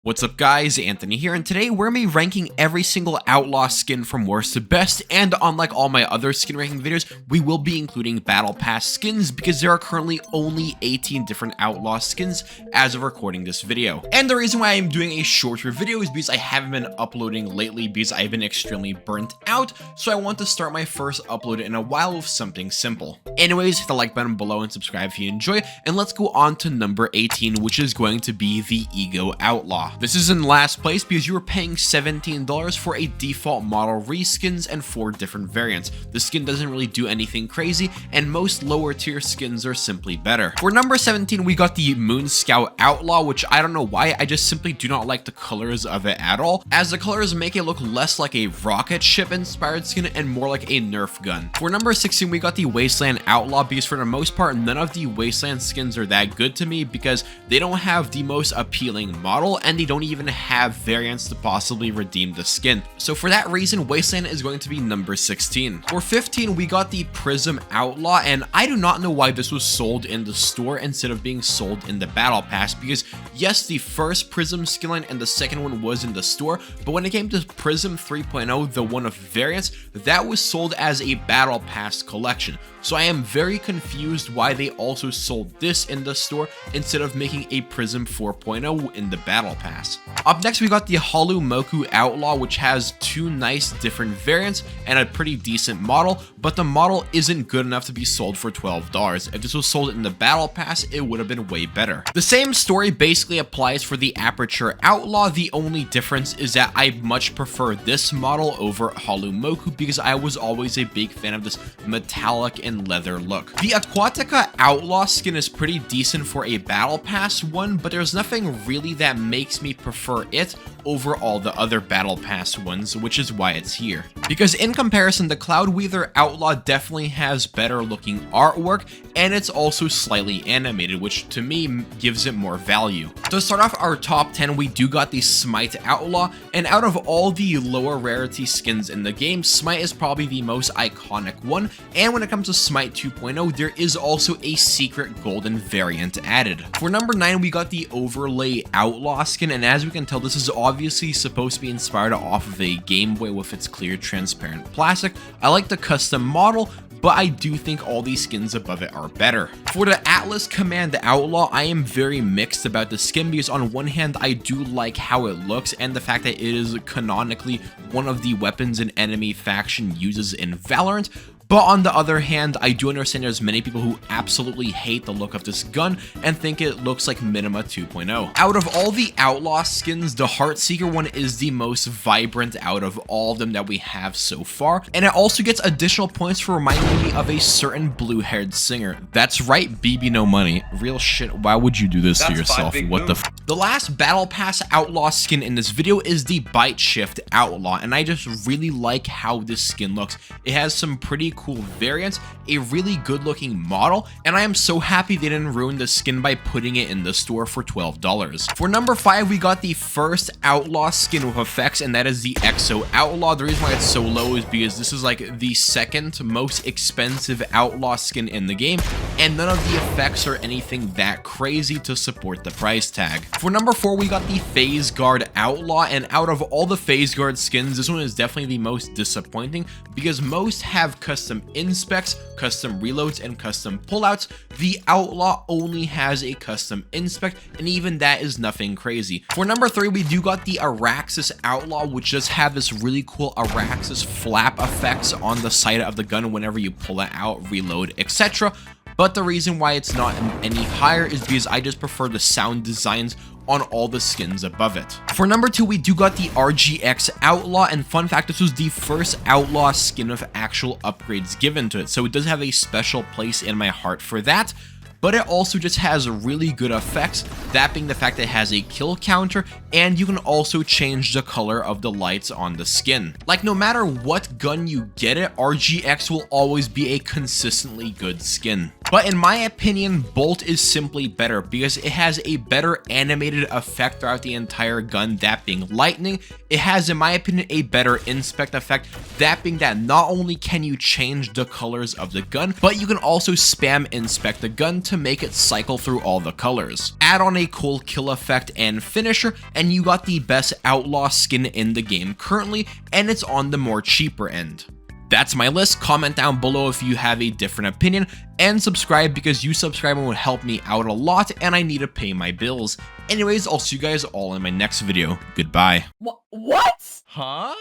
What's up guys, Anthony here, and today we're going to be ranking every single Outlaw skin from worst to best, and unlike all my other skin ranking videos, we will be including Battle Pass skins because there are currently only 18 different Outlaw skins as of recording this video. And the reason why I'm doing a shorter video is because I haven't been uploading lately because I've been extremely burnt out, so I want to start my first upload in a while with something simple. Anyways, hit the like button below and subscribe if you enjoy, and let's go on to number 18, which is going to be the Ego Outlaw. This is in last place because you were paying $17 for a default model reskins and 4 different variants. The skin doesn't really do anything crazy, and most lower tier skins are simply better. For number 17, we got the Moon Scout Outlaw, which I don't know why, I just simply do not like the colors of it at all, as the colors make it look less like a rocket ship inspired skin and more like a Nerf gun. For number 16, we got the Wasteland Outlaw because for the most part, none of the Wasteland skins are that good to me because they don't have the most appealing model and they don't even have variants to possibly redeem the skin. So for that reason, Wasteland is going to be number 16. For 15, we got the Prism Outlaw, and I do not know why this was sold in the store instead of being sold in the Battle Pass, because yes, the first Prism skin line and the second one was in the store, but when it came to Prism 3.0, the one of variants, that was sold as a Battle Pass collection. So I am very confused why they also sold this in the store instead of making a Prism 4.0 in the Battle Pass. Up next, we got the Moku Outlaw, which has 2 nice different variants and a pretty decent model, but the model isn't good enough to be sold for $12. If this was sold in the Battle Pass, it would have been way better. The same story basically applies for the Aperture Outlaw. The only difference is that I much prefer this model over Moku because I was always a big fan of this metallic and leather look. The Aquatica Outlaw skin is pretty decent for a Battle Pass one, but there's nothing really that makes me prefer it over all the other Battle Pass ones, which is why it's here. Because in comparison, the Cloud Weather Outlaw definitely has better looking artwork, and it's also slightly animated, which to me gives it more value. To start off our top 10, we do got the Smite Outlaw, and out of all the lower rarity skins in the game, Smite is probably the most iconic one, and when it comes to Smite 2.0, there is also a secret golden variant added. For number 9, we got the Overlay Outlaw skin, and as we can tell, this is obviously supposed to be inspired off of a Game Boy with its clear transparent plastic. I like the custom model, but I do think all these skins above it are better. For the Atlas Command Outlaw, I am very mixed about the skin because on one hand, I do like how it looks and the fact that it is canonically one of the weapons an enemy faction uses in Valorant. But on the other hand, I do understand there's many people who absolutely hate the look of this gun and think it looks like Minima 2.0. Out of all the Outlaw skins, the Heartseeker one is the most vibrant out of all of them that we have so far, and it also gets additional points for reminding me of a certain blue-haired singer. That's right, BB No Money. Real shit, why would you do this to yourself? What the f? The last Battle Pass Outlaw skin in this video is the Bite Shift Outlaw, and I just really like how this skin looks. It has some pretty cool variants, a really good looking model, and I am so happy they didn't ruin the skin by putting it in the store for $12. For number 5, we got the first Outlaw skin with effects, and that is the EXO Outlaw. The reason why it's so low is because this is like the second most expensive Outlaw skin in the game, and none of the effects are anything that crazy to support the price tag. For number 4, we got the Phase Guard Outlaw, and out of all the Phase Guard skins, this one is definitely the most disappointing because most have custom inspects, custom reloads, and custom pullouts. The Outlaw only has a custom inspect, and even that is nothing crazy. For number 3, we do got the Araxis Outlaw, which does have this really cool Araxis flap effects on the side of the gun whenever you pull it out, reload, etc. But the reason why it's not any higher is because I just prefer the sound designs on all the skins above it. For number 2, we do got the RGX Outlaw, and fun fact, this was the first Outlaw skin with actual upgrades given to it, so it does have a special place in my heart for that. But it also just has really good effects, that being the fact that it has a kill counter, and you can also change the color of the lights on the skin. Like, no matter what gun you get it, RGX will always be a consistently good skin. But in my opinion, Bolt is simply better because it has a better animated effect throughout the entire gun, that being lightning. It has, in my opinion, a better inspect effect, that being that not only can you change the colors of the gun, but you can also spam inspect the gun to make it cycle through all the colors. Add on a cool kill effect and finisher, and you got the best Outlaw skin in the game currently, and it's on the more cheaper end. That's my list. Comment down below if you have a different opinion, and subscribe because you subscribing would help me out a lot and I need to pay my bills. Anyways, I'll see you guys all in my next video. Goodbye. What? Huh?